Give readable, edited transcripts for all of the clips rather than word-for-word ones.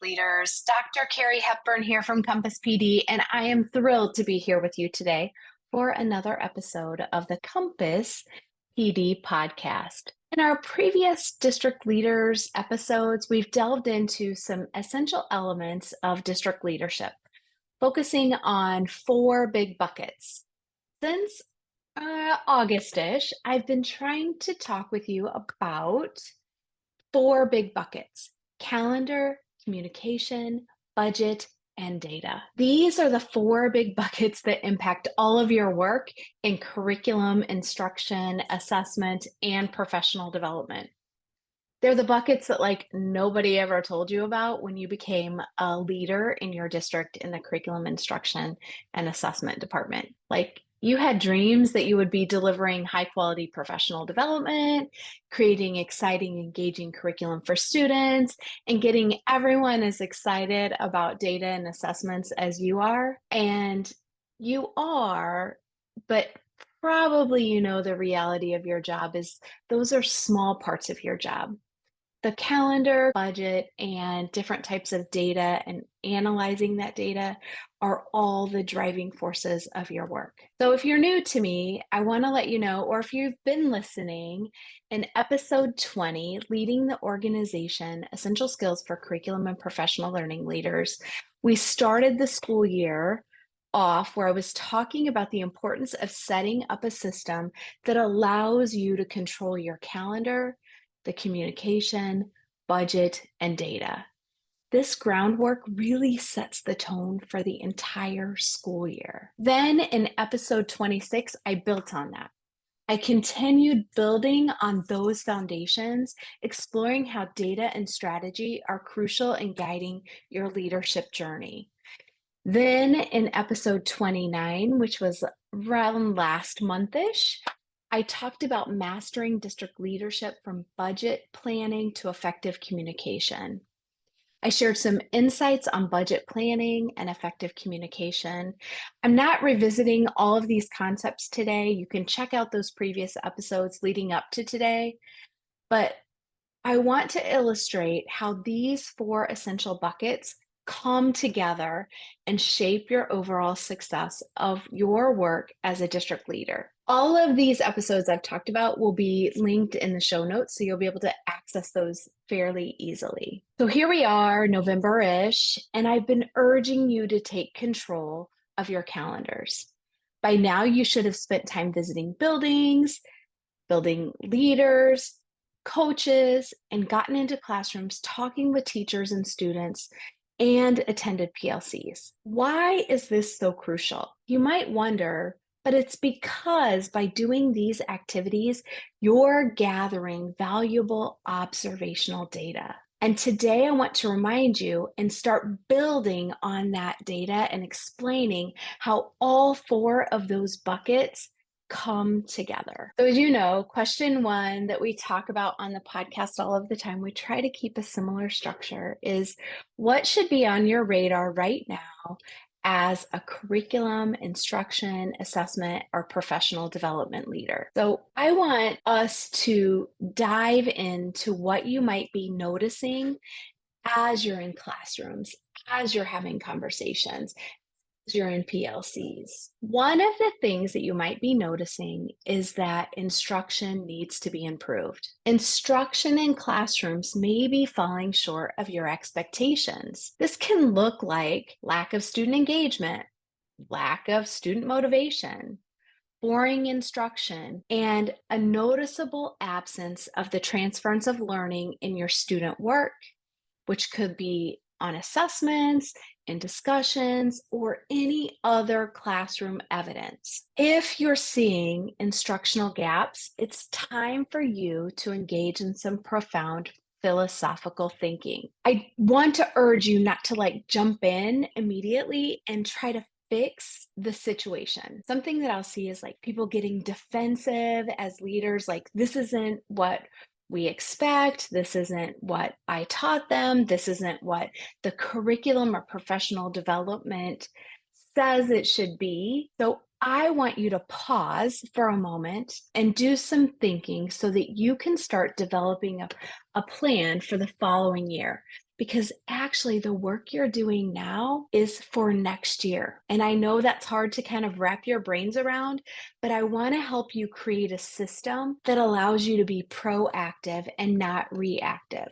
leaders. Dr. Carrie Hepburn here from Compass PD, and I am thrilled to be here with you today for another episode of the Compass PD podcast. In our previous district leaders episodes, we've delved into some essential elements of district leadership, focusing on four big buckets. Since August-ish, I've been trying to talk with you about four big buckets: calendar, communication, budget, and data. These are the four big buckets that impact all of your work in curriculum, instruction, assessment, and professional development. They're the buckets that nobody ever told you about when you became a leader in your district in the curriculum, instruction, and assessment department. You had dreams that you would be delivering high quality professional development, creating exciting, engaging curriculum for students, and getting everyone as excited about data and assessments as you are. And you are, but probably the reality of your job is those are small parts of your job. The calendar, budget, and different types of data and analyzing that data are all the driving forces of your work. So if you're new to me, I want to let you know, or if you've been listening, in episode 20, Leading the Organization, Essential Skills for Curriculum and Professional Learning Leaders, we started the school year off where I was talking about the importance of setting up a system that allows you to control your calendar, the communication, budget, and data. This groundwork really sets the tone for the entire school year. Then in episode 26, I built on that. I continued building on those foundations, exploring how data and strategy are crucial in guiding your leadership journey. Then in episode 29, which was around last month-ish, I talked about mastering district leadership from budget planning to effective communication. I shared some insights on budget planning and effective communication. I'm not revisiting all of these concepts today. You can check out those previous episodes leading up to today, but I want to illustrate how these four essential buckets come together and shape your overall success of your work as a district leader. All of these episodes I've talked about will be linked in the show notes, so you'll be able to access those fairly easily. So here we are, November-ish, and I've been urging you to take control of your calendars. By now, you should have spent time visiting buildings, building leaders, coaches, and gotten into classrooms talking with teachers and students and attended PLCs. Why is this so crucial? You might wonder, but it's because by doing these activities, you're gathering valuable observational data. And today I want to remind you and start building on that data and explaining how all four of those buckets come together. So as you know, question one that we talk about on the podcast all of the time, we try to keep a similar structure, is what should be on your radar right now as a curriculum, instruction, assessment, or professional development leader. So I want us to dive into what you might be noticing as you're in classrooms, as you're having conversations, you're in PLCs. One of the things that you might be noticing is that instruction needs to be improved. Instruction in classrooms may be falling short of your expectations. This can look like lack of student engagement, lack of student motivation, boring instruction, and a noticeable absence of the transference of learning in your student work, which could be on assessments, in discussions, or any other classroom evidence. If you're seeing instructional gaps, it's time for you to engage in some profound philosophical thinking. I want to urge you not to jump in immediately and try to fix the situation. Something that I'll see is people getting defensive as leaders, this isn't what we expect, this isn't what I taught them, this isn't what the curriculum or professional development says it should be. So I want you to pause for a moment and do some thinking so that you can start developing a plan for the following year. because actually the work you're doing now is for next year. And I know that's hard to kind of wrap your brains around, but I want to help you create a system that allows you to be proactive and not reactive.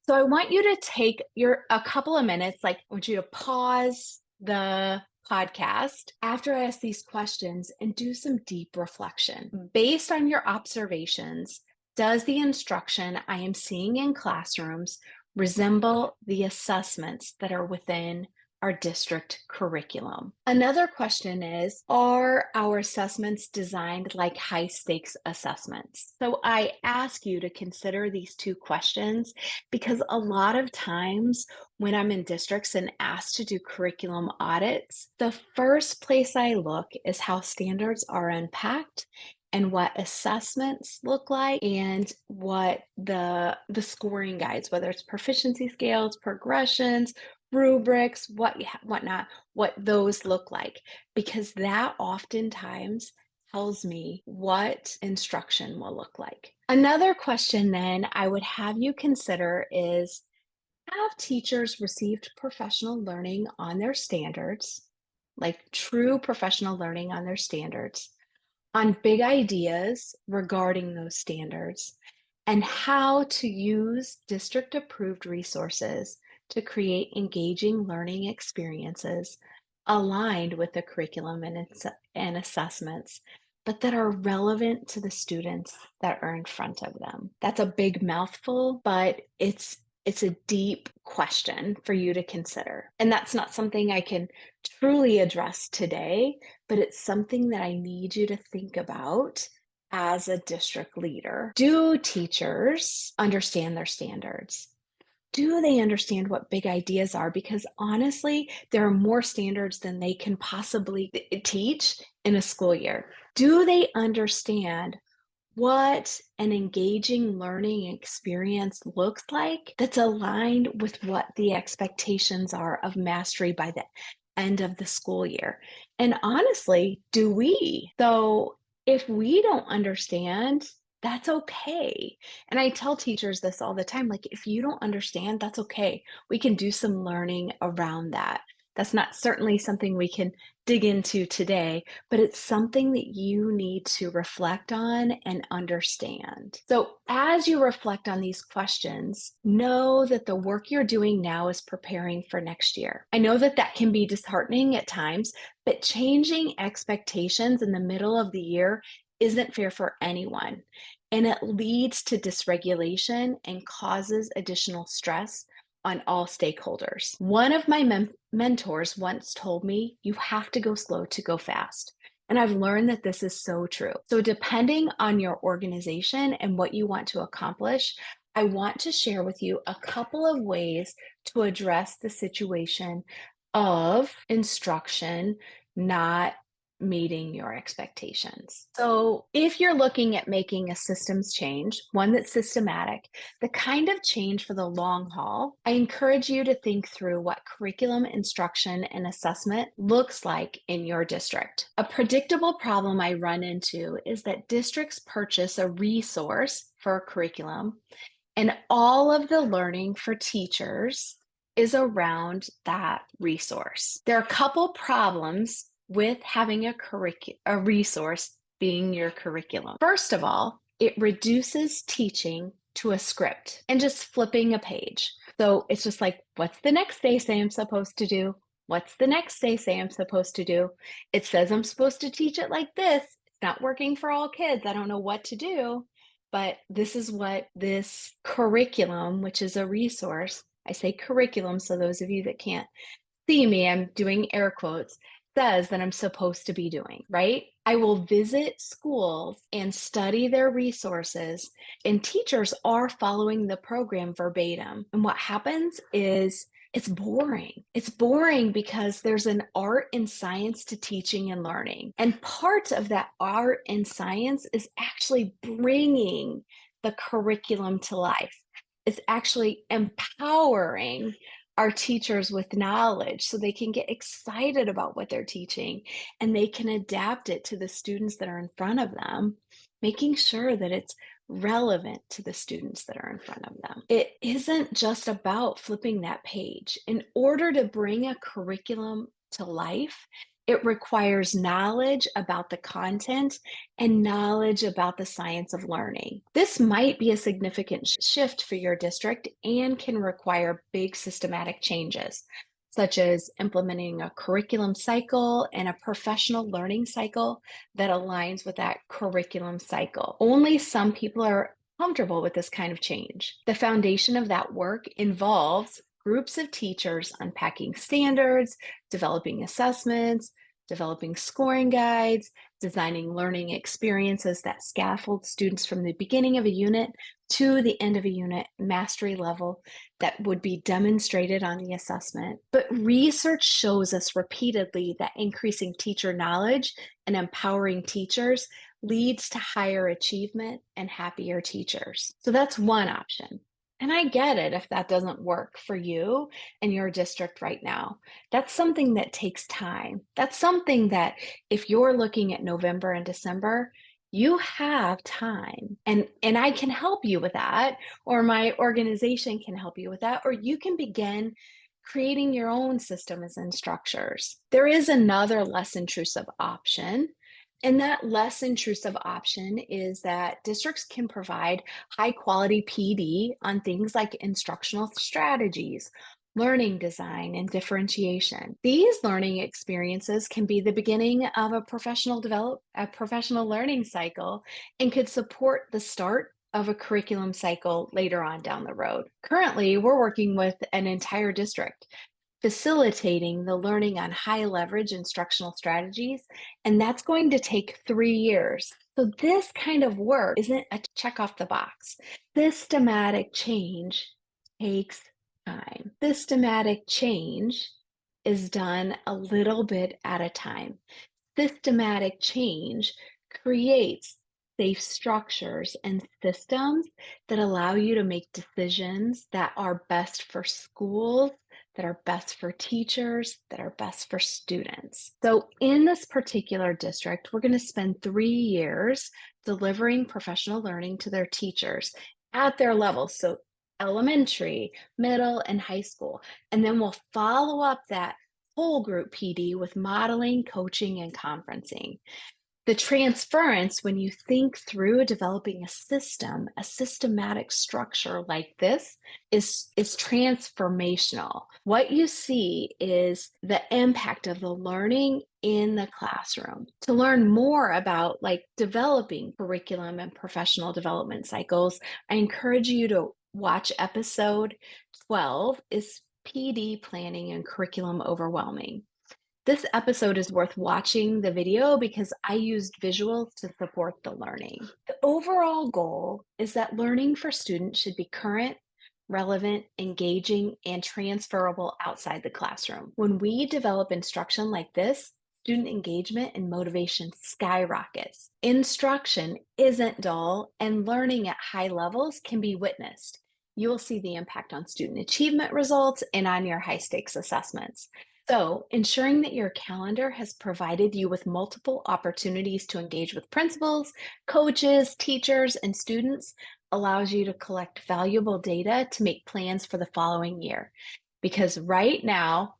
So I want you to take a couple of minutes, like I want you to pause the podcast after I ask these questions and do some deep reflection. Based on your observations, does the instruction I am seeing in classrooms resemble the assessments that are within our district curriculum? Another question is, are our assessments designed like high stakes assessments? So I ask you to consider these two questions because a lot of times when I'm in districts and asked to do curriculum audits, the first place I look is how standards are unpacked and what assessments look like and what the scoring guides, whether it's proficiency scales, progressions, rubrics, whatnot, what those look like, because that oftentimes tells me what instruction will look like. Another question then I would have you consider is, have teachers received professional learning on their standards, like true professional learning on their standards, on big ideas regarding those standards, and how to use district approved resources to create engaging learning experiences aligned with the curriculum and assessments, but that are relevant to the students that are in front of them? That's a big mouthful, but it's a deep question for you to consider. And that's not something I can truly address today, but it's something that I need you to think about as a district leader. Do teachers understand their standards? Do they understand what big ideas are? Because honestly, there are more standards than they can possibly teach in a school year. Do they understand what an engaging learning experience looks like that's aligned with what the expectations are of mastery by the end of the school year? And honestly, do we? So if we don't understand, that's okay. And I tell teachers this all the time, like, if you don't understand, that's okay. We can do some learning around that. That's not certainly something we can dig into today, but it's something that you need to reflect on and understand. So as you reflect on these questions, know that the work you're doing now is preparing for next year. I know that that can be disheartening at times, but changing expectations in the middle of the year isn't fair for anyone. And it leads to dysregulation and causes additional stress on all stakeholders. One of my mentors once told me, you have to go slow to go fast. And I've learned that this is so true. So depending on your organization and what you want to accomplish, I want to share with you a couple of ways to address the situation of instruction not meeting your expectations. So if you're looking at making a systems change, one that's systematic, the kind of change for the long haul, I encourage you to think through what curriculum, instruction, and assessment looks like in your district. A predictable problem I run into is that districts purchase a resource for a curriculum, and all of the learning for teachers is around that resource. There are a couple problems with having a resource being your curriculum. First of all, it reduces teaching to a script and just flipping a page. So it's just like, what's the next day say I'm supposed to do? What's the next day say I'm supposed to do? It says I'm supposed to teach it like this. It's not working for all kids. I don't know what to do, but this is what this curriculum, which is a resource, I say curriculum, so those of you that can't see me, I'm doing air quotes, says that I'm supposed to be doing, right? I will visit schools and study their resources, and teachers are following the program verbatim. And what happens is it's boring. It's boring because there's an art and science to teaching and learning. And part of that art and science is actually bringing the curriculum to life. It's actually empowering our teachers with knowledge so they can get excited about what they're teaching and they can adapt it to the students that are in front of them, making sure that it's relevant to the students that are in front of them. It isn't just about flipping that page. In order to bring a curriculum to life, it requires knowledge about the content and knowledge about the science of learning. This might be a significant shift for your district and can require big systematic changes, such as implementing a curriculum cycle and a professional learning cycle that aligns with that curriculum cycle. Only some people are comfortable with this kind of change. The foundation of that work involves groups of teachers unpacking standards, developing assessments, developing scoring guides, designing learning experiences that scaffold students from the beginning of a unit to the end of a unit mastery level that would be demonstrated on the assessment. But research shows us repeatedly that increasing teacher knowledge and empowering teachers leads to higher achievement and happier teachers. So that's one option. And I get it if that doesn't work for you and your district right now. That's something that takes time. That's something that if you're looking at November and December, you have time. And I can help you with that, or my organization can help you with that, or you can begin creating your own systems and structures. There is another less intrusive option. And that less intrusive option is that districts can provide high quality PD on things like instructional strategies, learning design, and differentiation. These learning experiences can be the beginning of a professional learning cycle and could support the start of a curriculum cycle later on down the road. Currently, we're working with an entire district facilitating the learning on high leverage instructional strategies, and that's going to take 3 years. So this kind of work isn't a check off the box. Systematic change takes time. Systematic change is done a little bit at a time. Systematic change creates safe structures and systems that allow you to make decisions that are best for schools, that are best for teachers, that are best for students. So in this particular district, we're going to spend 3 years delivering professional learning to their teachers at their levels. So elementary, middle, and high school. And then we'll follow up that whole group PD with modeling, coaching, and conferencing. The transference, when you think through developing a system, a systematic structure like this is transformational. What you see is the impact of the learning in the classroom. To learn more about developing curriculum and professional development cycles, I encourage you to watch episode 12, Is PD Planning and Curriculum Overwhelming? This episode is worth watching the video because I used visuals to support the learning. The overall goal is that learning for students should be current, relevant, engaging, and transferable outside the classroom. When we develop instruction like this, student engagement and motivation skyrockets. Instruction isn't dull, and learning at high levels can be witnessed. You will see the impact on student achievement results and on your high-stakes assessments. So, ensuring that your calendar has provided you with multiple opportunities to engage with principals, coaches, teachers, and students allows you to collect valuable data to make plans for the following year. Because right now,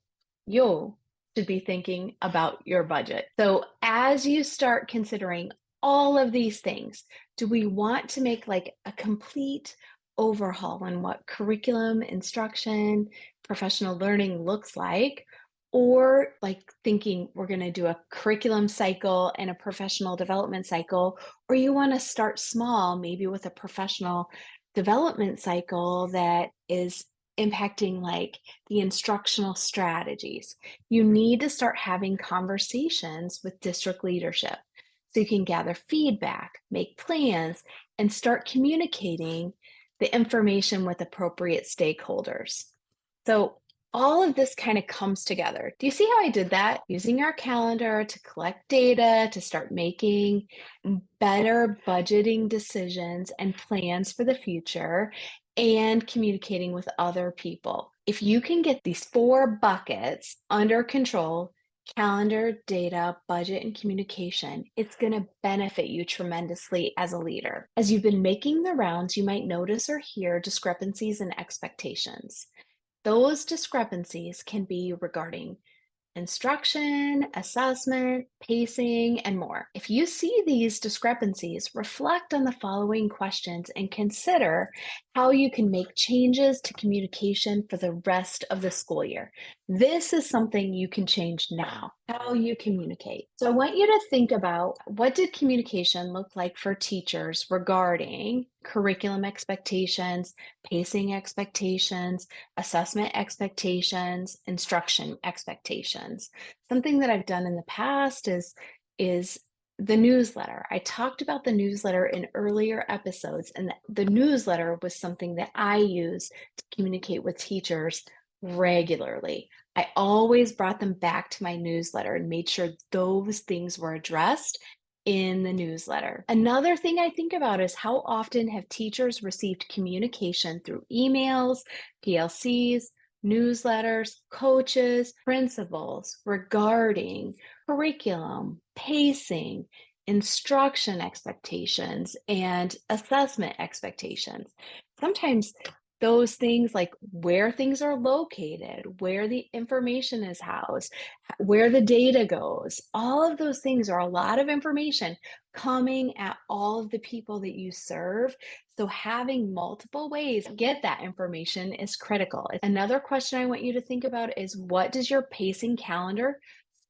you should be thinking about your budget. So, as you start considering all of these things, do we want to make a complete overhaul in what curriculum, instruction, professional learning looks like? Or thinking we're going to do a curriculum cycle and a professional development cycle, or you want to start small, maybe with a professional development cycle that is impacting the instructional strategies. You need to start having conversations with district leadership so you can gather feedback, make plans, and start communicating the information with appropriate stakeholders. So all of this kind of comes together. Do you see how I did that? Using our calendar to collect data, to start making better budgeting decisions and plans for the future, and communicating with other people. If you can get these 4 buckets under control, Calendar, data, budget, and communication, it's going to benefit you tremendously as a leader. As you've been making the rounds, you might notice or hear discrepancies in expectations. Those discrepancies can be regarding instruction, assessment, pacing, and more. If you see these discrepancies, reflect on the following questions and consider how you can make changes to communication for the rest of the school year. This is something you can change now, how you communicate. So I want you to think about, what did communication look like for teachers regarding curriculum expectations, pacing expectations, assessment expectations, instruction expectations. Something that I've done in the past is the newsletter. I talked about the newsletter in earlier episodes, and the newsletter was something that I use to communicate with teachers regularly. I always brought them back to my newsletter and made sure those things were addressed in the newsletter. Another thing I think about is, how often have teachers received communication through emails, PLCs, newsletters, coaches, principals regarding curriculum, pacing, instruction expectations, and assessment expectations. Sometimes those things, like where things are located, where the information is housed, where the data goes, all of those things are a lot of information coming at all of the people that you serve. So having multiple ways to get that information is critical. Another question I want you to think about is, what does your pacing calendar,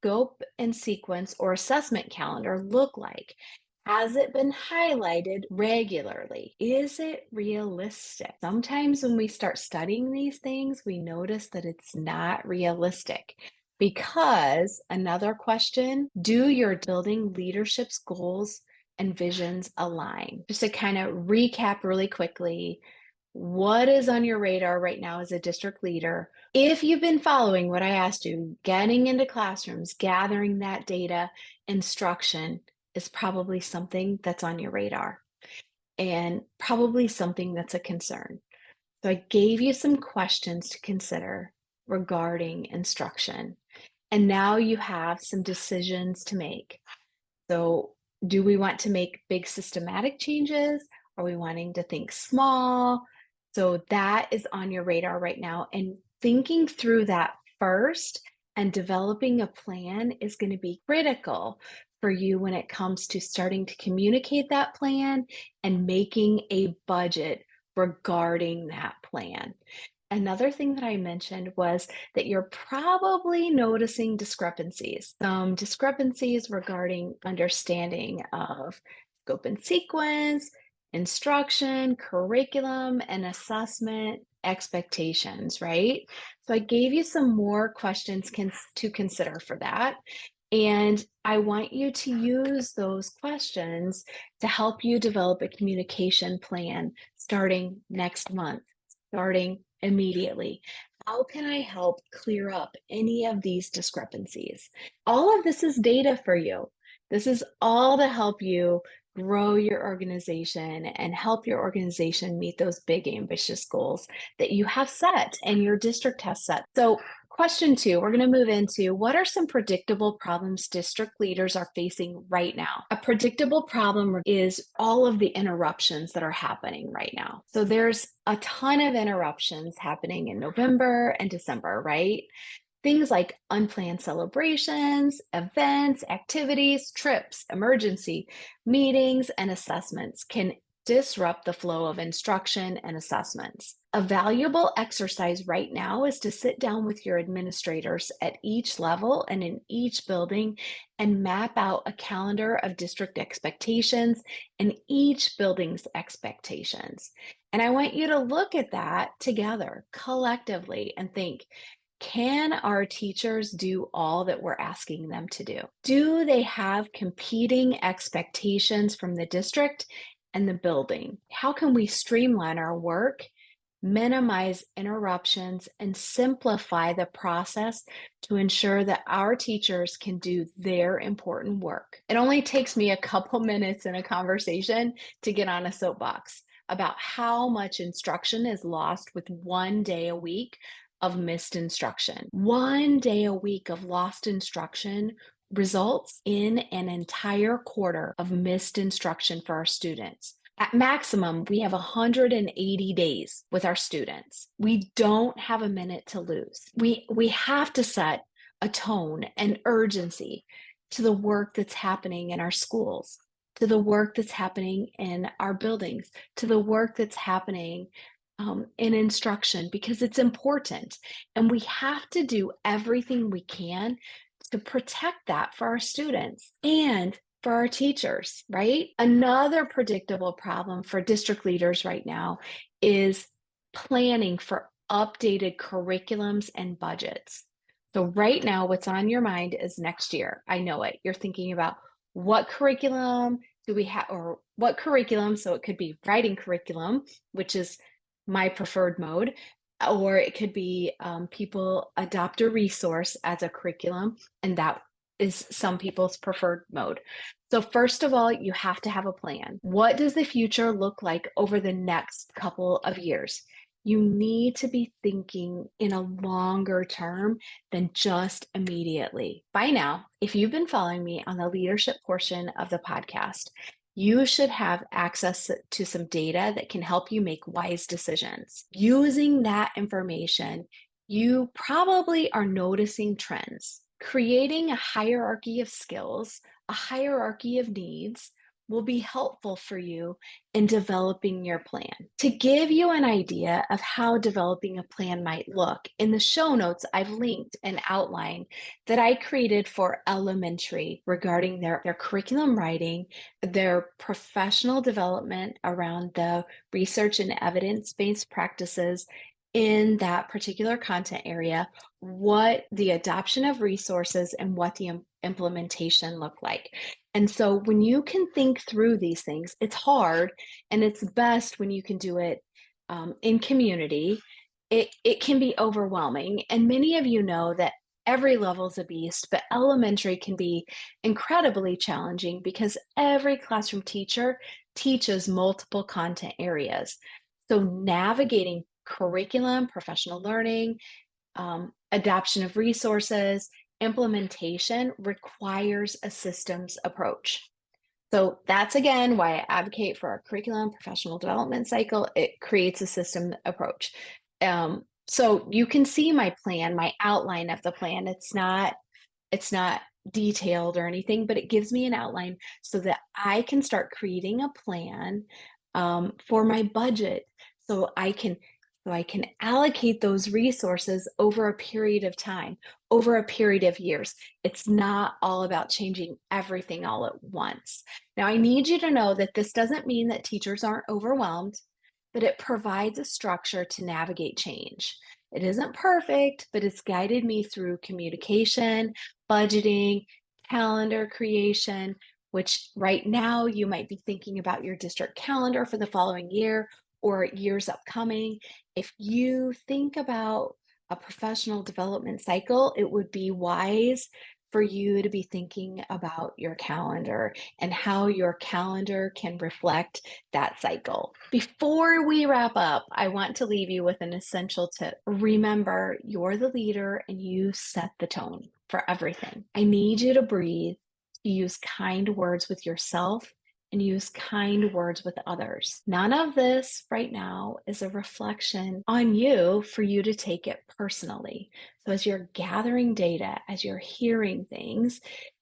scope and sequence, or assessment calendar look like? Has it been highlighted regularly? Is it realistic? Sometimes when we start studying these things, we notice that it's not realistic. Because another question, do your building leadership's goals and visions align? Just to kind of recap really quickly, what is on your radar right now as a district leader? If you've been following what I asked you, getting into classrooms, gathering that data, instruction is probably something that's on your radar, and probably something that's a concern. So I gave you some questions to consider regarding instruction, and now you have some decisions to make. So, do we want to make big systematic changes? Are we wanting to think small? So, that is on your radar right now. And thinking through that first and developing a plan is going to be critical for you when it comes to starting to communicate that plan and making a budget regarding that plan. Another thing that I mentioned was that you're probably noticing discrepancies, some discrepancies regarding understanding of scope and sequence, instruction, curriculum, and assessment expectations, right? So I gave you some more questions to consider for that. And I want you to use those questions to help you develop a communication plan starting next month, starting immediately. How can I help clear up any of these discrepancies? All of this is data for you. This is all to help you grow your organization and help your organization meet those big, ambitious goals that you have set and your district has set. So, question 2, we're going to move into, what are some predictable problems district leaders are facing right now? A predictable problem is all of the interruptions that are happening right now. So there's a ton of interruptions happening in November and December, right? Things like unplanned celebrations, events, activities, trips, emergency meetings, and assessments can disrupt the flow of instruction and assessments. A valuable exercise right now is to sit down with your administrators at each level and in each building and map out a calendar of district expectations and each building's expectations. And I want you to look at that together collectively and think, can our teachers do all that we're asking them to do? Do they have competing expectations from the district and the building? How can we streamline our work, minimize interruptions, and simplify the process to ensure that our teachers can do their important work? It only takes me a couple minutes in a conversation to get on a soapbox about how much instruction is lost with one day a week of missed instruction. 1 day a week of lost instruction results in an entire quarter of missed instruction for our students. At maximum, we have 180 days with our students. We don't have a minute to lose. We have to set a tone and urgency to the work that's happening in our schools, to the work that's happening in our buildings, to the work that's happening in instruction, because it's important. And we have to do everything we can to protect that for our students and for our teachers, right? Another predictable problem for district leaders right now is planning for updated curriculums and budgets. So right now, what's on your mind is next year. I know it. You're thinking about what curriculum do we have, or what curriculum? So it could be writing curriculum, which is my preferred mode, or it could be people adopt a resource as a curriculum, and that is some people's preferred mode. So first of all, you have to have a plan. What does the future look like over the next couple of years? You need to be thinking in a longer term than just immediately. By now, if you've been following me on the leadership portion of the podcast, you should have access to some data that can help you make wise decisions. Using that information, you probably are noticing trends. Creating a hierarchy of skills, a hierarchy of needs, will be helpful for you in developing your plan. To give you an idea of how developing a plan might look, in the show notes, I've linked an outline that I created for elementary regarding their curriculum writing, their professional development around the research and evidence-based practices in that particular content area, what the adoption of resources and what the implementation look like. And so when you can think through these things, it's hard, and it's best when you can do it in community. It can be overwhelming. And many of you know that every level is a beast, but elementary can be incredibly challenging because every classroom teacher teaches multiple content areas. So navigating curriculum, professional learning, adoption of resources, implementation requires a systems approach. So that's again why I advocate for a curriculum professional development cycle. It creates a system approach. So you can see my plan, my outline of the plan. It's not detailed or anything, but it gives me an outline so that I can start creating a plan for my budget, so I can allocate those resources over a period of time, over a period of years. It's not all about changing everything all at once. Now, I need you to know that this doesn't mean that teachers aren't overwhelmed, but it provides a structure to navigate change. It isn't perfect, but it's guided me through communication, budgeting, calendar creation, which right now you might be thinking about your district calendar for the following year or years upcoming. If you think about a professional development cycle, it would be wise for you to be thinking about your calendar and how your calendar can reflect that cycle. Before we wrap up, I want to leave you with an essential tip. Remember, you're the leader and you set the tone for everything. I need you to breathe, to use kind words with yourself, and use kind words with others. None of this right now is a reflection on you for you to take it personally. So as you're gathering data, as you're hearing things,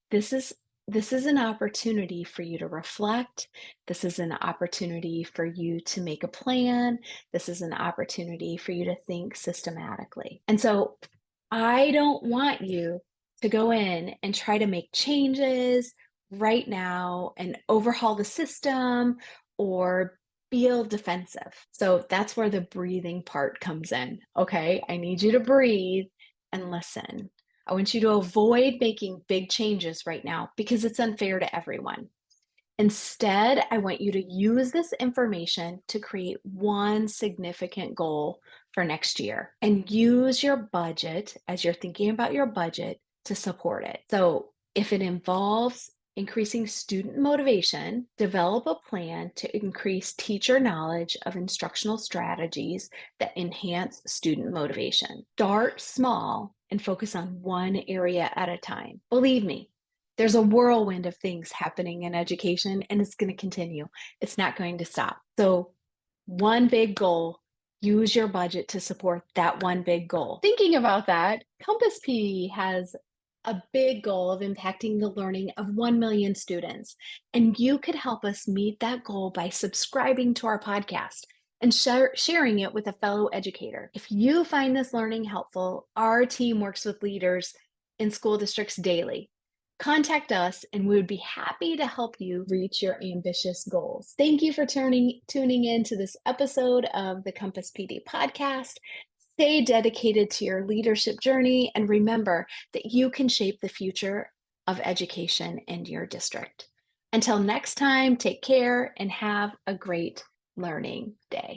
this is an opportunity for you to reflect. This is an opportunity for you to make a plan. This is an opportunity for you to think systematically. And so I don't want you to go in and try to make changes right now and overhaul the system or feel defensive. So that's where the breathing part comes in. Okay, I need you to breathe and listen. I want you to avoid making big changes right now because it's unfair to everyone. Instead, I want you to use this information to create one significant goal for next year and use your budget as you're thinking about your budget to support it. So if it involves increasing student motivation, develop a plan to increase teacher knowledge of instructional strategies that enhance student motivation. Start small and focus on one area at a time. Believe me, there's a whirlwind of things happening in education, and it's going to continue. It's not going to stop. So, one big goal, use your budget to support that one big goal. Thinking about that, Compass PD has a big goal of impacting the learning of 1 million students. And you could help us meet that goal by subscribing to our podcast and sharing it with a fellow educator. If you find this learning helpful, our team works with leaders in school districts daily. Contact us and we would be happy to help you reach your ambitious goals. Thank you for tuning in to this episode of the Compass PD podcast. Stay dedicated to your leadership journey and remember that you can shape the future of education in your district. Until next time, take care and have a great learning day.